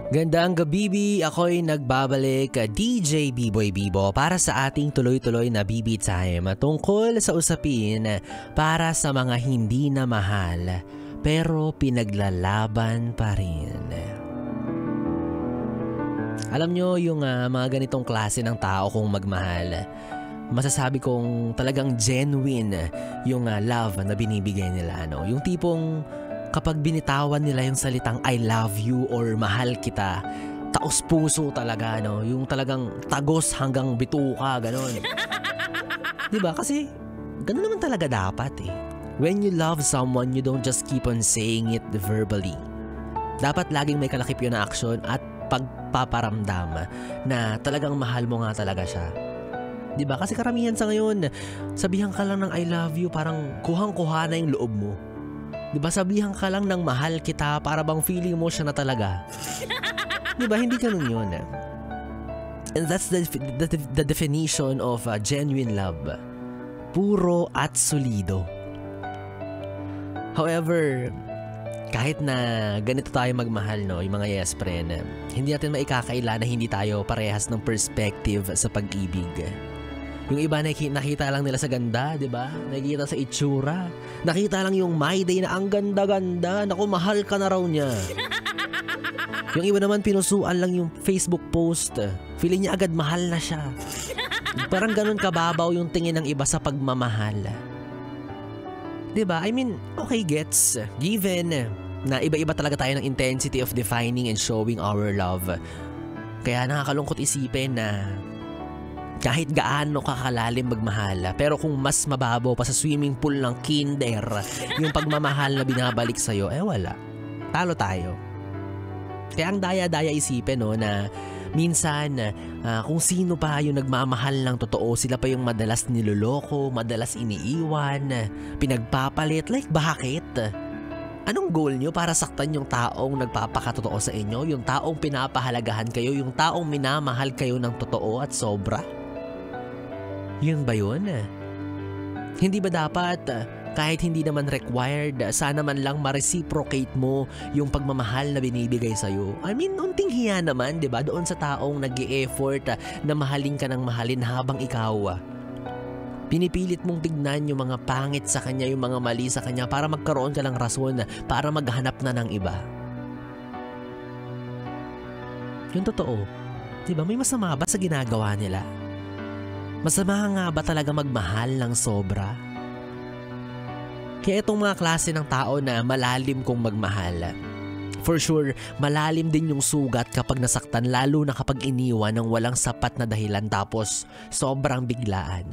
Gandang gabi, ako'y nagbabalik, DJ B-Boy Bibo para sa ating tuloy-tuloy na BB Time tungkol sa usapin para sa mga hindi na mahal pero pinaglalaban pa rin. Alam nyo yung mga ganitong klase ng tao kung magmahal, masasabi kong talagang genuine yung love na binibigay nila. No? Yung tipong kapag binitawan nila yung salitang I love you or mahal kita, taos puso talaga, no? Yung talagang tagos hanggang bituka, gano'n. Diba? Kasi gano'n naman talaga dapat eh. When you love someone, you don't just keep on saying it verbally. Dapat laging may kalakip yun na action at pagpaparamdam na talagang mahal mo nga talaga siya. Diba? Kasi karamihan sa ngayon, sabihan ka lang ng I love you, parang kuhang-kuha na yung loob mo. Diba, sabihan ka lang ng mahal kita para bang feeling mo siya na talaga. Diba, hindi ganun yun. And that's the definition of genuine love. Puro at solido. However, kahit na ganito tayo magmahal, no, yung mga yes friend, hindi natin maikakaila na hindi tayo parehas ng perspective sa pag-ibig. Yung iba nakita lang nila sa ganda, di ba? Nakikita sa itsura. Nakita lang yung my day na ang ganda-ganda. Naku, mahal ka na raw niya. Yung iba naman pinusuan lang yung Facebook post. Feeling niya agad mahal na siya. Parang ganun kababaw yung tingin ng iba sa pagmamahal. Di ba? I mean, okay gets. Given na iba-iba talaga tayo ng intensity of defining and showing our love. Kaya nakakalungkot isipin na kahit gaano kakalalim magmahal, pero kung mas mababaw pa sa swimming pool ng kinder yung pagmamahal na binabalik sa'yo, wala. Talo tayo. Kaya ang daya-daya isipin, no, na minsan kung sino pa yung nagmamahal ng totoo, sila pa yung madalas niloloko, madalas iniiwan, pinagpapalit. Like, bakit? Anong goal nyo para saktan yung taong nagpapakatotoo sa inyo? Yung taong pinapahalagahan kayo? Yung taong minamahal kayo ng totoo at sobra? Yun ba yun? Hindi ba dapat kahit hindi naman required, sana man lang ma-reciprocate mo yung pagmamahal na binibigay sa'yo? I mean, unting hiya naman, diba? Doon sa taong nag-i-effort na mahalin ka ng mahalin habang ikaw pinipilit mong tignan yung mga pangit sa kanya, yung mga mali sa kanya para magkaroon ka ng rason para maghanap na ng iba. Yung totoo, diba? May masama ba sa ginagawa nila? Masama nga ba talaga magmahal ng sobra? Kaya itong mga klase ng tao na malalim kung magmahal, for sure, malalim din yung sugat kapag nasaktan, lalo na kapag iniwan ng walang sapat na dahilan tapos sobrang biglaan.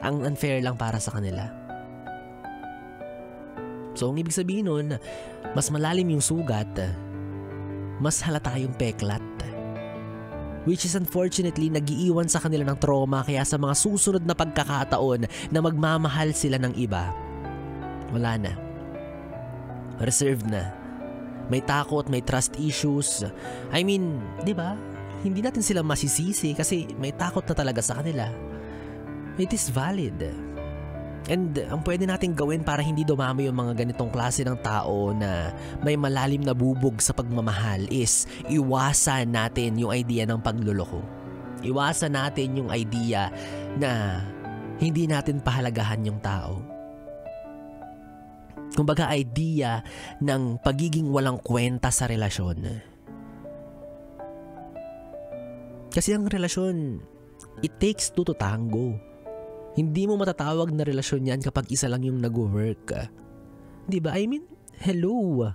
Ang unfair lang para sa kanila. So, ang ibig sabihin nun, mas malalim yung sugat, mas halata yung peklat. Which is unfortunately nagiiwan sa kanila ng trauma, kaya sa mga susunod na pagkakataon na magmamahal sila ng iba, wala na. Reserved na. May takot, may trust issues. I mean, di ba? Hindi natin sila masisisi kasi may takot na talaga sa kanila. It is valid. And ang pwede natin gawin para hindi dumami yung mga ganitong klase ng tao na may malalim na bubog sa pagmamahal is iwasan natin yung idea ng pagluloko. Iwasan natin yung idea na hindi natin pahalagahan yung tao. Kumbaga, idea ng pagiging walang kwenta sa relasyon. Kasi ang relasyon, it takes two to tango. Hindi mo matatawag na relasyon yan kapag isa lang yung nag-work. Diba? I mean, hello.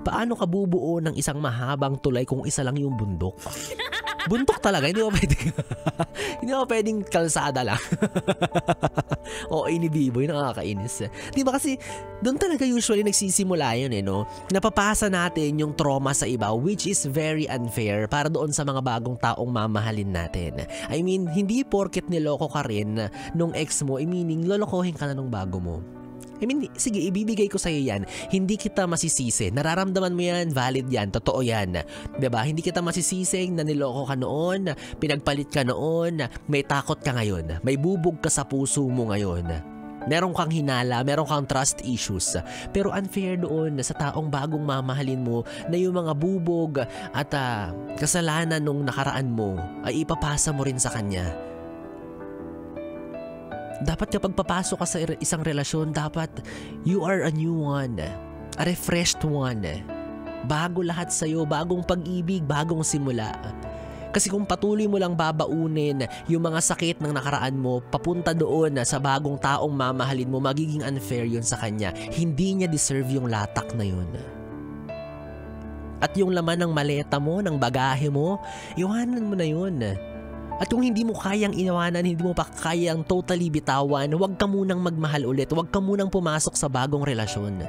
Paano ka bubuo ng isang mahabang tulay kung isa lang yung bundok? Bundok talaga, hindi mo pwedeng hindi mo pwedeng kalsada lang. O ini Biboy, nakakainis. Di ba kasi doon talaga usually nagsisimula yun no? Napapasa natin yung trauma sa iba, which is very unfair para doon sa mga bagong taong mamahalin natin. I mean, hindi porket niloko ka rin nung ex mo, meaning lolokohin ka na nung bago mo. I mean, sige, ibibigay ko sa'yo yan. Hindi kita masisisi. Nararamdaman mo yan, valid yan, totoo yan. Diba? Hindi kita masisising na niloko ka noon, pinagpalit ka noon, may takot ka ngayon, may bubog ka sa puso mo ngayon. Meron kang hinala, meron kang trust issues. Pero unfair doon sa taong bagong mamahalin mo na yung mga bubog at kasalanan nung nakaraan mo ay ipapasa mo rin sa kanya. Dapat kapag papasok ka sa isang relasyon, dapat you are a new one, a refreshed one. Bago lahat sa'yo, bagong pag-ibig, bagong simula. Kasi kung patuloy mo lang babaunin yung mga sakit ng nakaraan mo papunta doon sa bagong taong mamahalin mo, magiging unfair yun sa kanya. Hindi niya deserve yung latak na yun. At yung laman ng maleta mo, ng bagahe mo, iwanan mo na yun. At kung hindi mo kayang iwanan, hindi mo pa kayang totally bitawan, huwag ka munang magmahal ulit. Huwag ka munang pumasok sa bagong relasyon.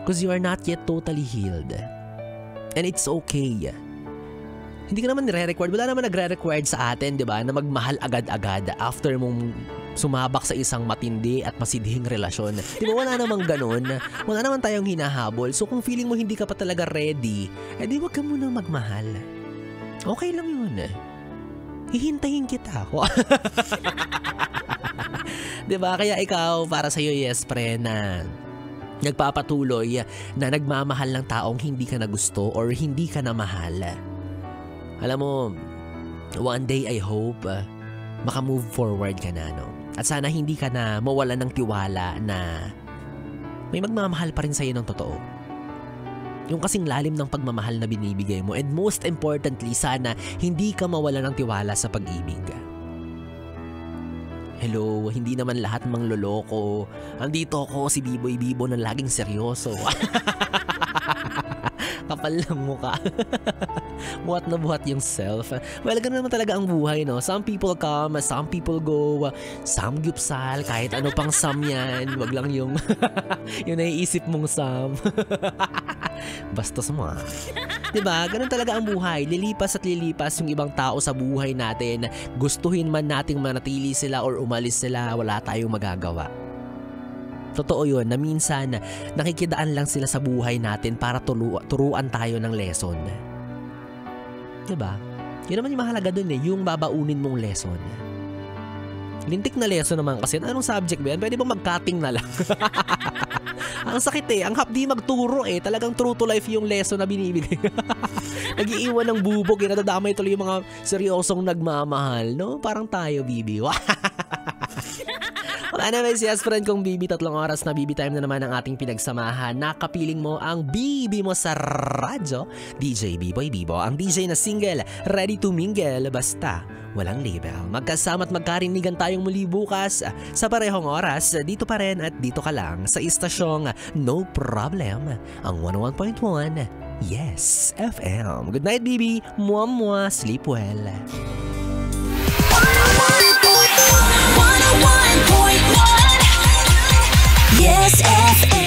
Because you are not yet totally healed. And it's okay. Hindi ka naman nire-required, wala naman nagre-required sa atin, di ba, na magmahal agad-agad after mong sumabak sa isang matindi at masidhing relasyon. Di ba, wala namang ganun. Wala naman tayong hinahabol. So kung feeling mo hindi ka pa talaga ready, di wag ka munang magmahal. Okay lang yun. Hihintayin kita ako. Di ba, kaya ikaw, para sa'yo, yes, pre, na nagpapatuloy na nagmamahal ng taong hindi ka na gusto or hindi ka na mahal. Alam mo, one day I hope maka-move forward ka na, no? At sana hindi ka na mawalan ng tiwala na may magmamahal pa rin sa'yo ng totoo. Yung kasing lalim ng pagmamahal na binibigay mo. And most importantly, sana hindi ka mawalan ng tiwala sa pag-ibig. Hello, hindi naman lahat mangloloko. Andito ako, si Biboy Bibo na laging seryoso. Kapal ng mukha. Buhat na buhat yung self. Well, ganun naman talaga ang buhay, no? Some people come, some people go, some gyupsal, kahit ano pang some yan. Wag lang yung yung naiisip mong some. Basta sama. Diba? Ganun talaga ang buhay. Lilipas at lilipas yung ibang tao sa buhay natin. Gustuhin man nating manatili sila or umalis sila, wala tayong magagawa. Totoo yun na minsan nakikidaan lang sila sa buhay natin para turuan tayo ng lesson. Diba? Yun naman yung mahalaga dun yung babaunin mong lesson. Lintik na lesson naman kasi. Anong subject ba yan? Pwede ba mag-cutting na lang? Ang sakit ang hapdi magturo Talagang true to life yung lesson na binibigay. Nag-iiwan ng bubog nadadamay tuloy yung mga seryosong nagmamahal, no? Parang tayo, Bibi. Anyways, yes friend, kung Bibi, 3 oras na Bibi time na naman ang ating pinagsamahan. Nakapiling mo ang Bibi mo sa radyo, DJ Biboy Bibo, ang DJ na single, ready to mingle, basta walang label. Magkasama at magkarinigan tayong muli bukas sa parehong oras, dito pa rin at dito ka lang sa istasyong No Problem, ang 101.1 Yes FM. Good night, Bibi. Mwah, sleep well. 101.1 Yes FM.